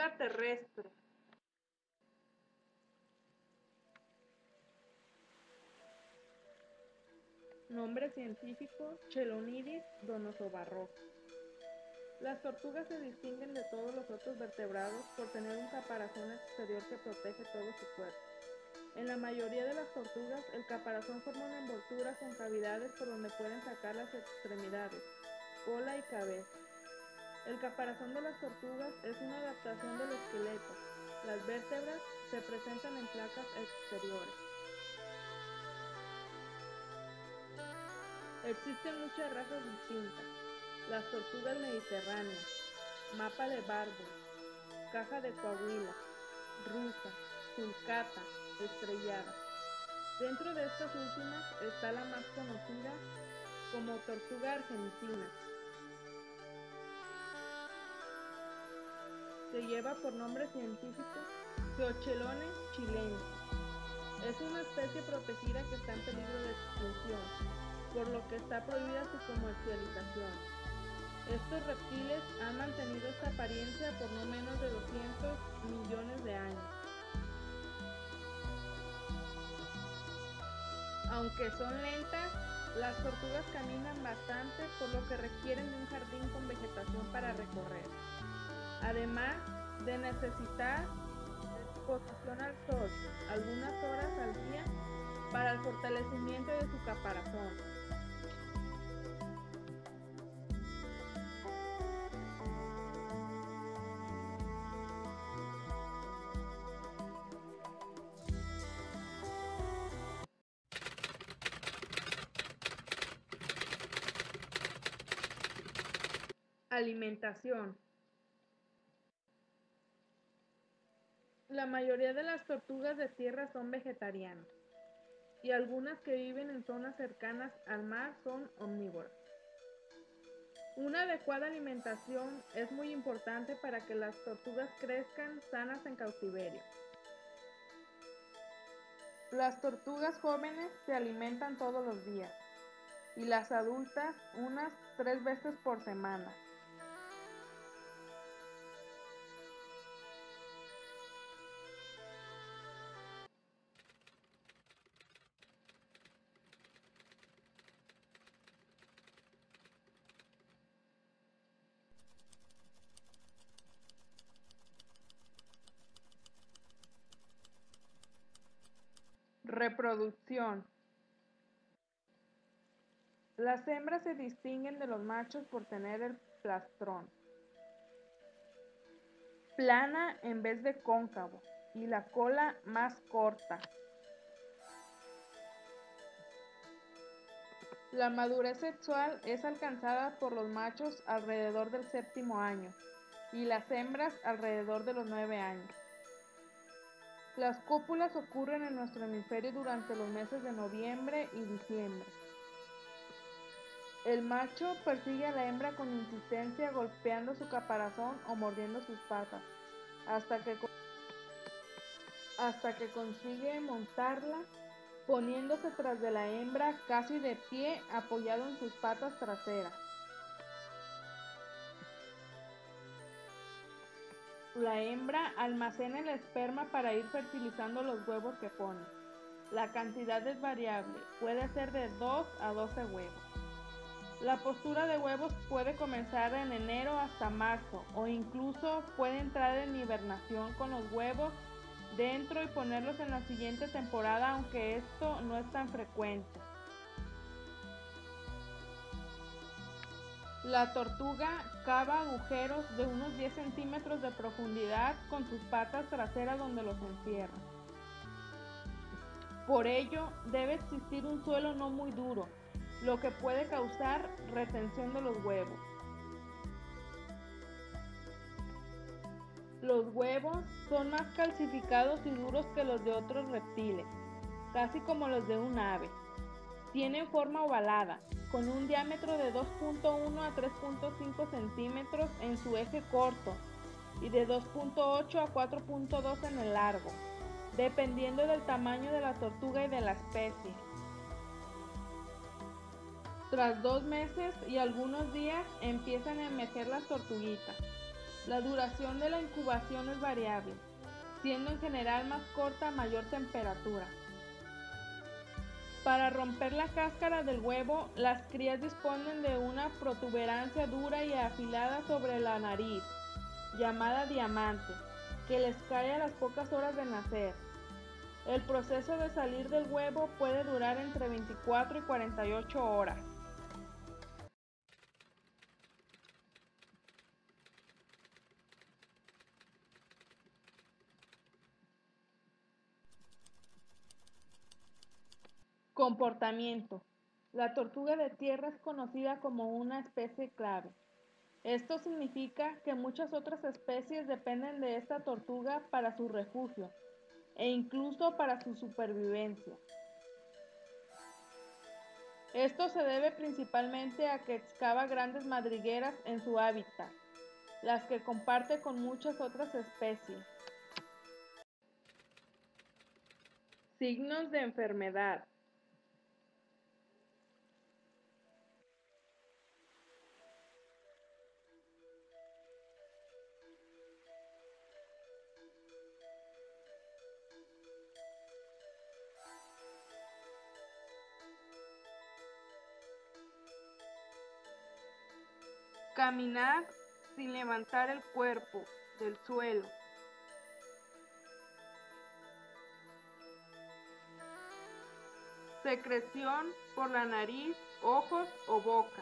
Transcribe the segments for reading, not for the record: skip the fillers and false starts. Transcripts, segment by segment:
Tortuga terrestre. Nombre científico: Chelonidis donosobarroca. Las tortugas se distinguen de todos los otros vertebrados por tener un caparazón exterior que protege todo su cuerpo. En la mayoría de las tortugas, el caparazón forma una envoltura con cavidades por donde pueden sacar las extremidades, cola y cabeza. El caparazón de las tortugas es una adaptación del esqueleto. Las vértebras se presentan en placas exteriores. Existen muchas razas distintas: las tortugas mediterráneas, mapa de Barbour, caja de Coahuila, rusa, sulcata, estrellada. Dentro de estas últimas está la más conocida como tortuga argentina. Se lleva por nombre científico Ceochelone chilensis. Es una especie protegida que está en peligro de extinción, por lo que está prohibida su comercialización. Estos reptiles han mantenido esta apariencia por no menos de 200 millones de años. Aunque son lentas, las tortugas caminan bastante, por lo que requieren de un jardín con vegetación para recorrer, además de necesitar exposición al sol algunas horas al día para el fortalecimiento de su caparazón. Alimentación. La mayoría de las tortugas de tierra son vegetarianas, y algunas que viven en zonas cercanas al mar son omnívoras. Una adecuada alimentación es muy importante para que las tortugas crezcan sanas en cautiverio. Las tortugas jóvenes se alimentan todos los días, y las adultas unas 3 veces por semana. Reproducción. Las hembras se distinguen de los machos por tener el plastrón plana en vez de cóncavo y la cola más corta. La madurez sexual es alcanzada por los machos alrededor del 7º año y las hembras alrededor de los 9 años. Las cópulas ocurren en nuestro hemisferio durante los meses de noviembre y diciembre. El macho persigue a la hembra con insistencia, golpeando su caparazón o mordiendo sus patas, hasta que consigue montarla, poniéndose tras de la hembra casi de pie, apoyado en sus patas traseras. La hembra almacena el esperma para ir fertilizando los huevos que pone. La cantidad es variable, puede ser de 2 a 12 huevos. La postura de huevos puede comenzar en enero hasta marzo, o incluso puede entrar en hibernación con los huevos dentro y ponerlos en la siguiente temporada, aunque esto no es tan frecuente. La tortuga cava agujeros de unos 10 centímetros de profundidad con sus patas traseras donde los encierra. Por ello, debe existir un suelo no muy duro, lo que puede causar retención de los huevos. Los huevos son más calcificados y duros que los de otros reptiles, casi como los de un ave. Tienen forma ovalada, con un diámetro de 2.1 a 3.5 centímetros en su eje corto y de 2.8 a 4.2 en el largo, dependiendo del tamaño de la tortuga y de la especie. Tras 2 meses y algunos días empiezan a emerger las tortuguitas. La duración de la incubación es variable, siendo en general más corta a mayor temperatura. Para romper la cáscara del huevo, las crías disponen de una protuberancia dura y afilada sobre la nariz, llamada diamante, que les cae a las pocas horas de nacer. El proceso de salir del huevo puede durar entre 24 y 48 horas. Comportamiento. La tortuga de tierra es conocida como una especie clave. Esto significa que muchas otras especies dependen de esta tortuga para su refugio e incluso para su supervivencia. Esto se debe principalmente a que excava grandes madrigueras en su hábitat, las que comparte con muchas otras especies. Signos de enfermedad. Caminar sin levantar el cuerpo del suelo. Secreción por la nariz, ojos o boca.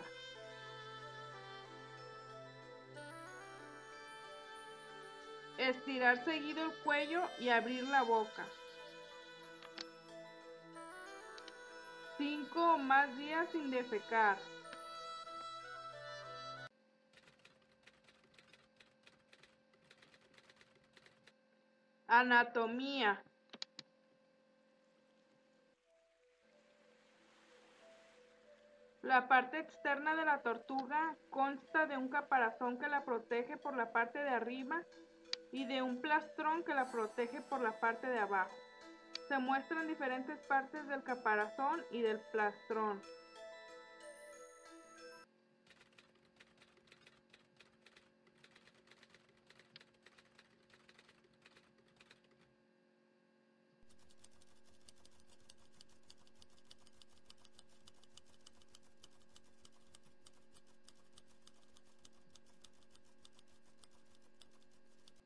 Estirar seguido el cuello y abrir la boca. 5 o más días sin defecar. Anatomía. La parte externa de la tortuga consta de un caparazón que la protege por la parte de arriba y de un plastrón que la protege por la parte de abajo. Se muestran diferentes partes del caparazón y del plastrón.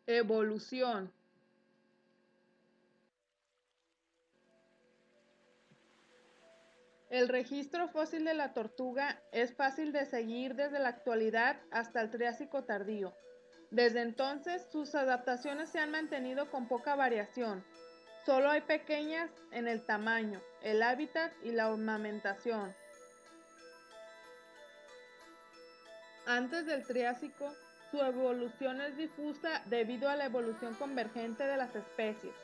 Evolución. El registro fósil de la tortuga es fácil de seguir desde la actualidad hasta el Triásico tardío. Desde entonces, sus adaptaciones se han mantenido con poca variación. Solo hay pequeñas en el tamaño, el hábitat y la ornamentación. Antes del Triásico, su evolución es difusa debido a la evolución convergente de las especies,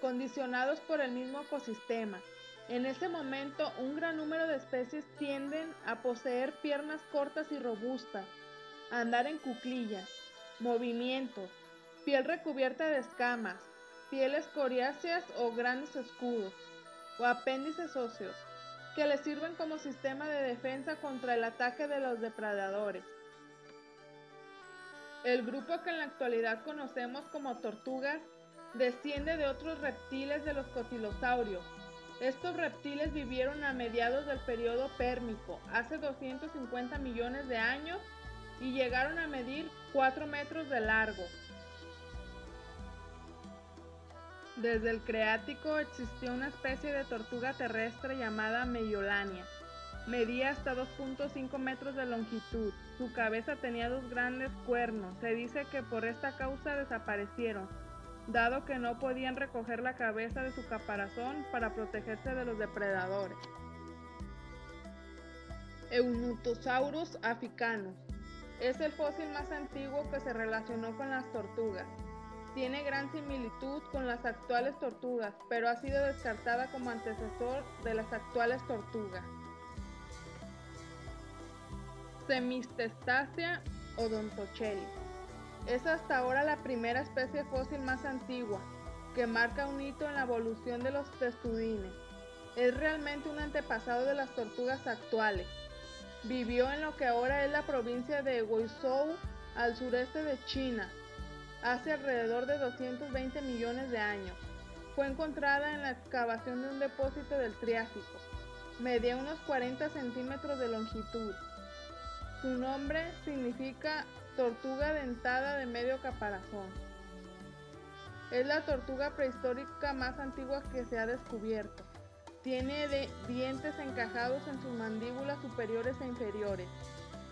condicionados por el mismo ecosistema. En ese momento, un gran número de especies tienden a poseer piernas cortas y robustas, a andar en cuclillas, movimientos, piel recubierta de escamas, pieles coriáceas o grandes escudos, o apéndices óseos, que les sirven como sistema de defensa contra el ataque de los depredadores. El grupo que en la actualidad conocemos como tortugas desciende de otros reptiles de los cotilosaurios. Estos reptiles vivieron a mediados del periodo pérmico, hace 250 millones de años, y llegaron a medir 4 metros de largo. Desde el Cretácico existió una especie de tortuga terrestre llamada Meiolania. Medía hasta 2.5 metros de longitud. Su cabeza tenía 2 grandes cuernos. Se dice que por esta causa desaparecieron, dado que no podían recoger la cabeza de su caparazón para protegerse de los depredadores. Eunutosaurus africanus. Es el fósil más antiguo que se relacionó con las tortugas. Tiene gran similitud con las actuales tortugas, pero ha sido descartada como antecesor de las actuales tortugas. Semistestacea odontochelys. Es hasta ahora la primera especie fósil más antigua, que marca un hito en la evolución de los testudines. Es realmente un antepasado de las tortugas actuales. Vivió en lo que ahora es la provincia de Guizhou al sureste de China, hace alrededor de 220 millones de años. Fue encontrada en la excavación de un depósito del Triásico. Medía unos 40 centímetros de longitud. Su nombre significa tortuga dentada de medio caparazón. Es la tortuga prehistórica más antigua que se ha descubierto. Tiene dientes encajados en sus mandíbulas superiores e inferiores.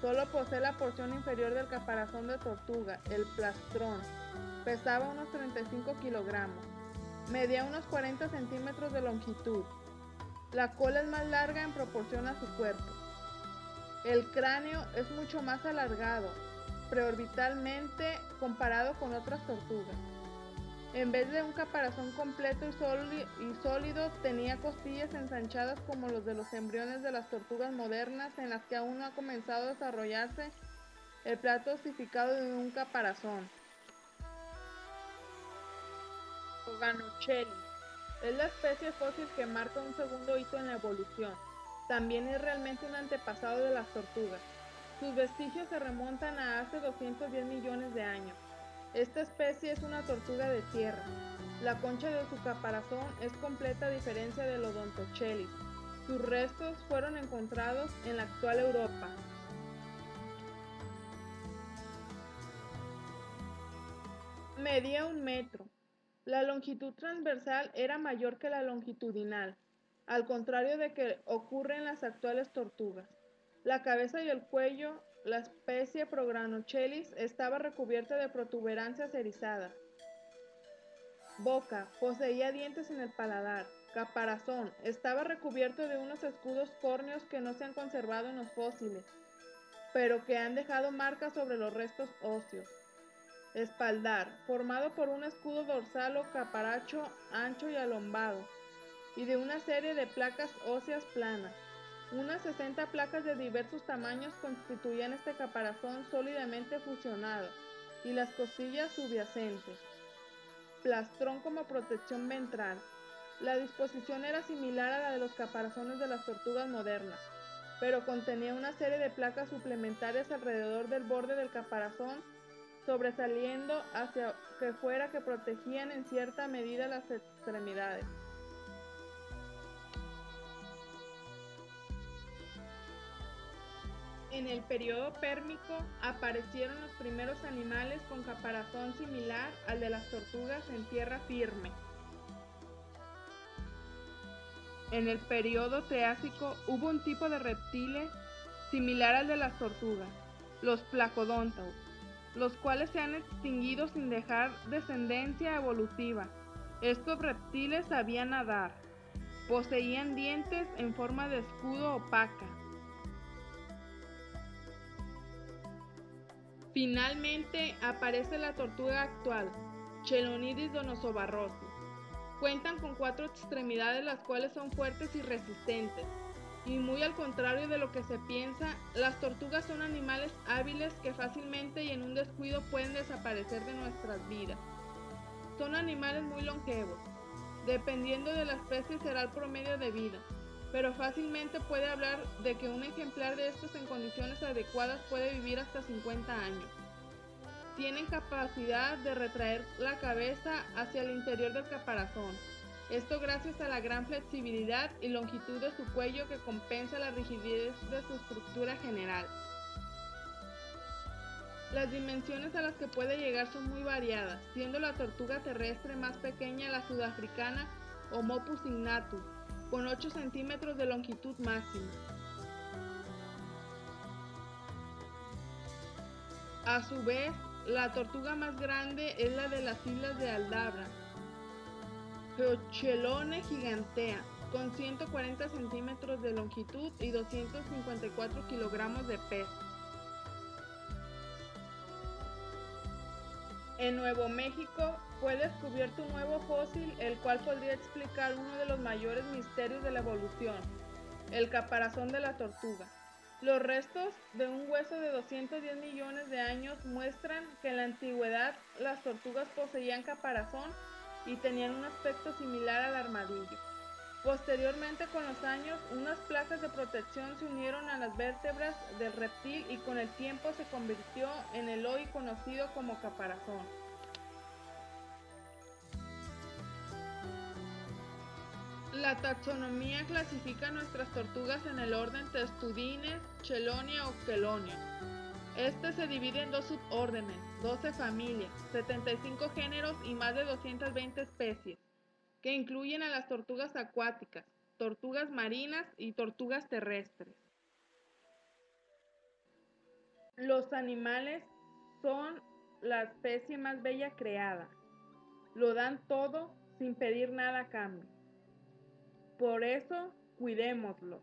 Solo posee la porción inferior del caparazón de tortuga, el plastrón. Pesaba unos 35 kilogramos. Medía unos 40 centímetros de longitud. La cola es más larga en proporción a su cuerpo. El cráneo es mucho más alargado, preorbitalmente, comparado con otras tortugas. En vez de un caparazón completo y sólido, tenía costillas ensanchadas como los de los embriones de las tortugas modernas, en las que aún no ha comenzado a desarrollarse el plato osificado de un caparazón. Organochelys es la especie fósil que marca un segundo hito en la evolución. También es realmente un antepasado de las tortugas. Sus vestigios se remontan a hace 210 millones de años. Esta especie es una tortuga de tierra. La concha de su caparazón es completa a diferencia del Odontochelys. Sus restos fueron encontrados en la actual Europa. Medía 1 metro. La longitud transversal era mayor que la longitudinal, al contrario de que ocurre en las actuales tortugas. La cabeza y el cuello, la especie Progranochelys, estaba recubierta de protuberancias erizadas. Boca, poseía dientes en el paladar. Caparazón, estaba recubierto de unos escudos córneos que no se han conservado en los fósiles, pero que han dejado marcas sobre los restos óseos. Espaldar, formado por un escudo dorsal o caparacho ancho y alombado, y de una serie de placas óseas planas. Unas 60 placas de diversos tamaños constituían este caparazón sólidamente fusionado, y las costillas subyacentes. Plastrón como protección ventral. La disposición era similar a la de los caparazones de las tortugas modernas, pero contenía una serie de placas suplementarias alrededor del borde del caparazón, sobresaliendo hacia fuera, que protegían en cierta medida las extremidades. En el periodo pérmico aparecieron los primeros animales con caparazón similar al de las tortugas en tierra firme. En el periodo Triásico hubo un tipo de reptiles similar al de las tortugas, los placodontos, los cuales se han extinguido sin dejar descendencia evolutiva. Estos reptiles sabían nadar, poseían dientes en forma de escudo opaca. Finalmente aparece la tortuga actual, Chelonidis donosobarrosi. Cuentan con 4 extremidades, las cuales son fuertes y resistentes. Y muy al contrario de lo que se piensa, las tortugas son animales hábiles que fácilmente y en un descuido pueden desaparecer de nuestras vidas. Son animales muy longevos. Dependiendo de la especie será el promedio de vida, pero fácilmente puede hablar de que un ejemplar de estos en condiciones adecuadas puede vivir hasta 50 años. Tienen capacidad de retraer la cabeza hacia el interior del caparazón. Esto gracias a la gran flexibilidad y longitud de su cuello, que compensa la rigidez de su estructura general. Las dimensiones a las que puede llegar son muy variadas, siendo la tortuga terrestre más pequeña la sudafricana Homopus signatus, con 8 centímetros de longitud máxima. A su vez, la tortuga más grande es la de las islas de Aldabra, Geochelone gigantea, con 140 centímetros de longitud y 254 kilogramos de peso. En Nuevo México fue descubierto un nuevo fósil, el cual podría explicar uno de los mayores misterios de la evolución, el caparazón de la tortuga. Los restos de un hueso de 210 millones de años muestran que en la antigüedad las tortugas poseían caparazón y tenían un aspecto similar al armadillo. Posteriormente, con los años, unas placas de protección se unieron a las vértebras del reptil y con el tiempo se convirtió en el hoy conocido como caparazón. La taxonomía clasifica a nuestras tortugas en el orden Testudines, Chelonia o Chelonia. Este se divide en 2 subórdenes, 12 familias, 75 géneros y más de 220 especies, que incluyen a las tortugas acuáticas, tortugas marinas y tortugas terrestres. Los animales son la especie más bella creada. Lo dan todo sin pedir nada a cambio. Por eso, cuidémoslos.